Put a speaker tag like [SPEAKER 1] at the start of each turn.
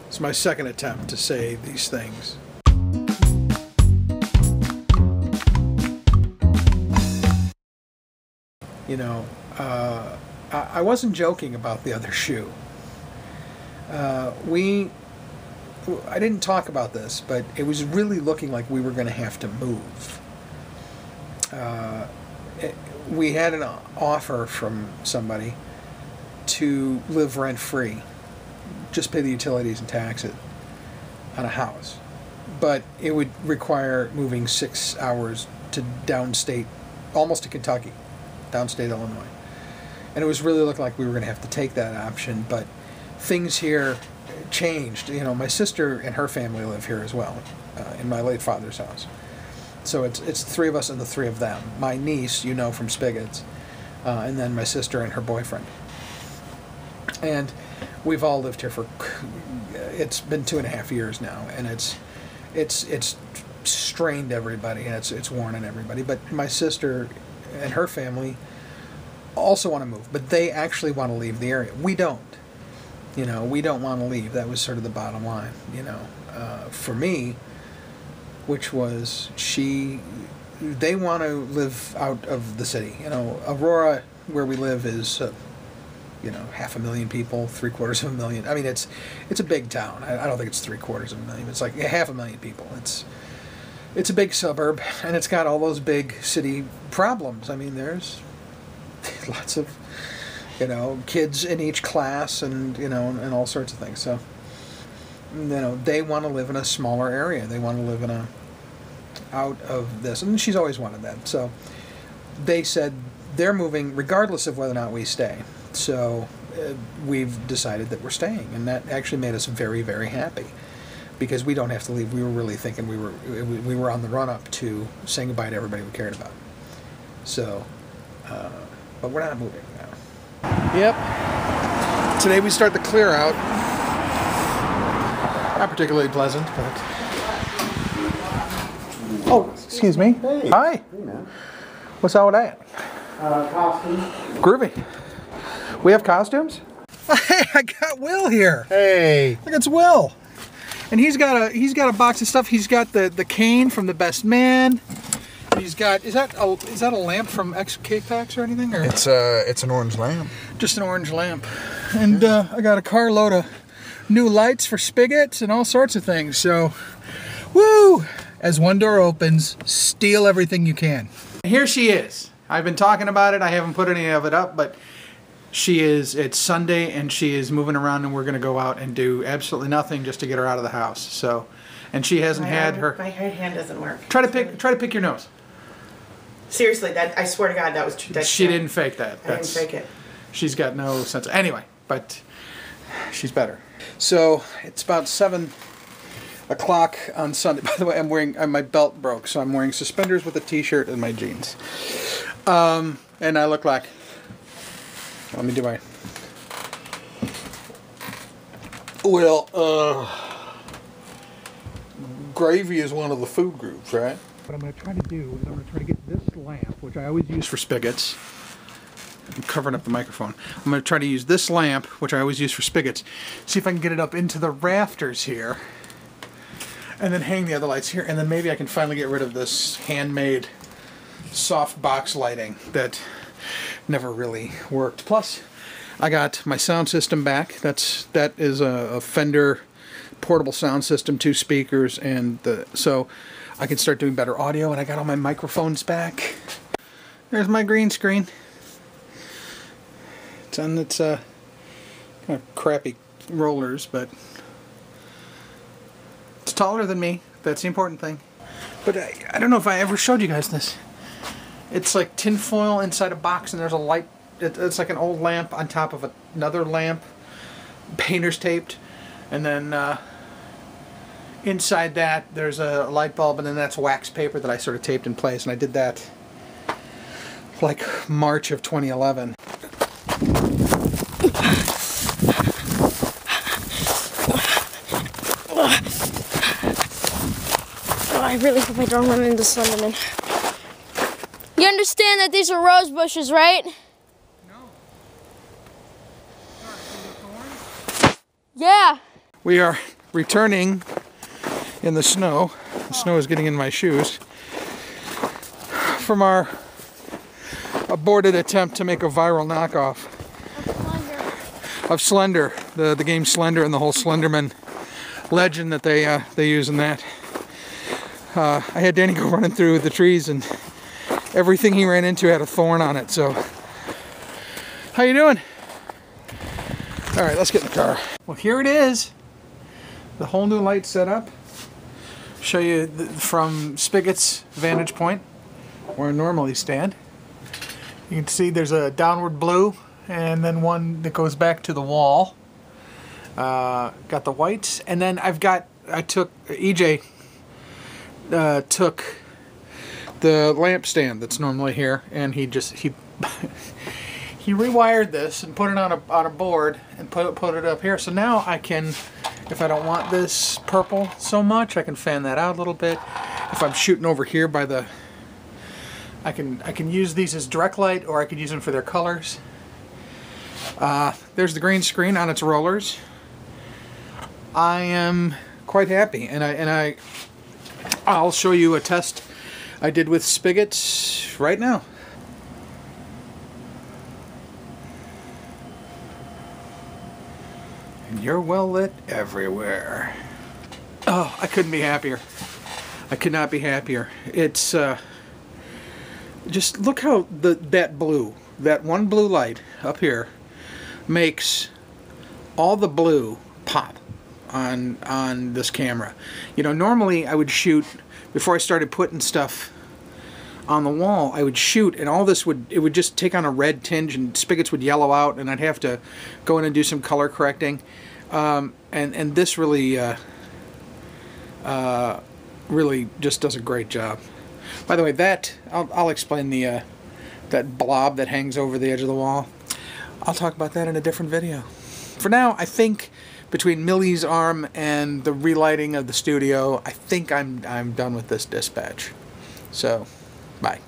[SPEAKER 1] It's my second attempt to say these things. You know, I wasn't joking about the other shoe. I didn't talk about this, but it was really looking like we were going to have to move. We had an offer from somebody to live rent-free, just pay the utilities and tax it on a house. But it would require moving 6 hours to downstate, almost to Kentucky, downstate Illinois. And it was really looking like we were going to have to take that option, but things here changed. You know, my sister and her family live here as well, in my late father's house. So it's the three of us and the three of them. My niece, you know, from Spiggitz, and then my sister and her boyfriend. And we've all lived here for, it's been 2.5 years now, and it's strained everybody, and it's worn on everybody. But my sister and her family also want to move, but they actually want to leave the area. We don't. You know, we don't want to leave. That was sort of the bottom line, you know. For me, which was they want to live out of the city. You know, Aurora, where we live, is, you know, 500,000 people, 750,000. I mean, it's a big town. I don't think it's 750,000. It's like 500,000 people. It's a big suburb, and it's got all those big city problems. I mean, there's lots of, you know, kids in each class, and, you know, and all sorts of things. So, you know, they want to live in a smaller area. They want to live in out of this, and she's always wanted that. So they said they're moving regardless of whether or not we stay. So we've decided that we're staying, and that actually made us very, very happy, because we don't have to leave. We were really thinking we were on the run up to saying goodbye to everybody we cared about. So, but we're not moving now. Yep. Today we start the clear out. Not particularly pleasant, but. Oh, excuse me.
[SPEAKER 2] Hey.
[SPEAKER 1] Hi.
[SPEAKER 2] Hey, man.
[SPEAKER 1] What's all that?
[SPEAKER 2] Costume.
[SPEAKER 1] Groovy. We have costumes? Hey, I got Will here.
[SPEAKER 2] Hey.
[SPEAKER 1] Look, it's Will. And he's got a box of stuff. He's got the cane from The Best Man. He's got, is that a lamp from K-Pax or anything? Or?
[SPEAKER 2] It's an orange lamp.
[SPEAKER 1] Just an orange lamp. And I got a carload of new lights for Spiggitz and all sorts of things. So, woo! As one door opens, steal everything you can. Here she is. I've been talking about it. I haven't put any of it up, but it's Sunday, and she is moving around, and we're going to go out and do absolutely nothing just to get her out of the house. So, and she hasn't had her.
[SPEAKER 3] My right hand doesn't work.
[SPEAKER 1] Try to pick your nose.
[SPEAKER 3] Seriously, I swear to God, that was true.
[SPEAKER 1] She didn't fake that.
[SPEAKER 3] I didn't fake it.
[SPEAKER 1] She's got no sense. Anyway, but she's better. So it's about 7 o'clock on Sunday. By the way, my belt broke, so I'm wearing suspenders with a t-shirt and my jeans. And I look like. Let me do my. Well, gravy is one of the food groups, right? What I'm going to try to do is I'm going to try to get this lamp, which I always use for Spiggitz. I'm covering up the microphone. I'm going to try to use this lamp, which I always use for Spiggitz. See if I can get it up into the rafters here. And then hang the other lights here. And then maybe I can finally get rid of this handmade soft box lighting that never really worked. Plus, I got my sound system back. That is a Fender portable sound system, 2 speakers, and so I can start doing better audio. And I got all my microphones back. There's my green screen. It's on its kind of crappy rollers, but it's taller than me. That's the important thing. But I don't know if I ever showed you guys this. It's like tinfoil inside a box, and there's a light. It's like an old lamp on top of another lamp, painter's taped, and then inside that there's a light bulb, and then that's wax paper that I sort of taped in place, and I did that like March of 2011.
[SPEAKER 4] I really hope I don't run into Slenderman. You understand that these are rose bushes, right?
[SPEAKER 1] No.
[SPEAKER 4] Yeah.
[SPEAKER 1] We are returning in the snow. The snow is getting in my shoes. From our aborted attempt to make a viral knockoff of Slender, the game Slender and the whole Slenderman legend that they use in that. I had Danny go running through the trees, and everything he ran into had a thorn on it. So, how you doing? All right, let's get in the car. Well, here it is. The whole new light setup. Show you from Spiggitz' vantage point, where I normally stand. You can see there's a downward blue, and then one that goes back to the wall. Got the whites, and then EJ took the lamp stand that's normally here, and he he rewired this and put it on a board and put it up here. So now I can, if I don't want this purple so much, I can fan that out a little bit. If I'm shooting over here by the, I can use these as direct light, or I could use them for their colors. There's the green screen on its rollers. I am quite happy, and I'll show you a test I did with Spiggitz right now. And you're well lit everywhere. Oh, I couldn't be happier. I could not be happier. It's just look how that one blue light up here makes all the blue pop on this camera. You know, normally I would shoot, before I started putting stuff on the wall, I would shoot and all this would just take on a red tinge, and Spiggitz would yellow out, and I'd have to go in and do some color correcting. And this really really just does a great job. By the way, that I'll explain that blob that hangs over the edge of the wall. I'll talk about that in a different video. For now, I think between Millie's arm and the relighting of the studio, I think I'm done with this dispatch. So, bye.